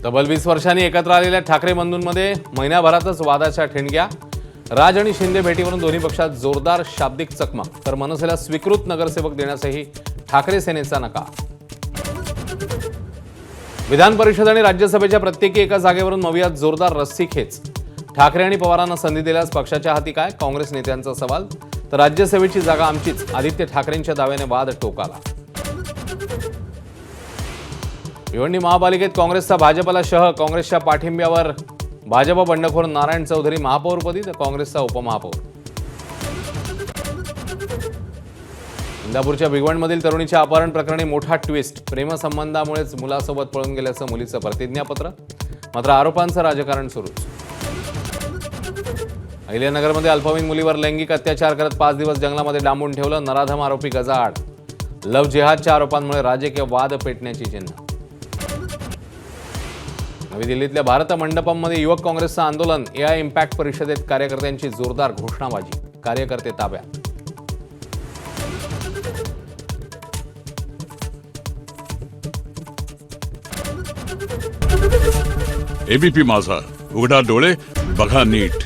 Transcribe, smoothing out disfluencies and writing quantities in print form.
तब्बल 20 वर्षांनी एकत्र आलेल्या ठाकरे बंधूंमध्ये महिन्याभरातच वादाच्या ठिणग्या. राज आणि शिंदे भेटीवरून दोन्ही पक्षात जोरदार शाब्दिक चकमक. तर मनसेला स्वीकृत नगरसेवक देण्यासही ठाकरे सेनेचा नकार. विधान परिषद आणि राज्यसभेच्या प्रत्येकी एका जागेवरून मवियात जोरदार रस्सीखेच. ठाकरे आणि पवारांना संधी दिल्यास पक्षाच्या हाती काय, काँग्रेस नेत्यांचा सवाल. तर राज्यसभेची जागा आमचीच, आदित्य ठाकरेंच्या दाव्याने वाद टोकाला. भिवंडी महापालिकेत काँग्रेसचा भाजपला शह. काँग्रेसच्या पाठिंब्यावर भाजप बंडखोर नारायण चौधरी महापौरपदी, तर काँग्रेसचा उपमहापौर. इंदापूरच्या भिगवणमधील तरुणीच्या अपहरण प्रकरणी मोठा ट्विस्ट. प्रेमसंबंधामुळेच मुलासोबत पळून गेल्याचं मुलीचं प्रतिज्ञापत्र. मात्र आरोपांचं राजकारण सुरूच. अहिल्यानगरमध्ये अल्पवयीन मुलीवर लैंगिक अत्याचार करत 5 दिवस जंगलामध्ये डांबून ठेवलं. नराधम आरोपी गजाआड. लव्ह जिहादच्या आरोपांमुळे राजकीय वाद पेटण्याची चिन्ह. नवी दिल्लीतल्या भारत मंडपममध्ये युवक काँग्रेसचं आंदोलन. एआय इम्पॅक्ट परिषदेत कार्यकर्त्यांची जोरदार घोषणाबाजी. कार्यकर्ते ताब्यात. एबीपी माझा, उघडा डोळे बघा नीट.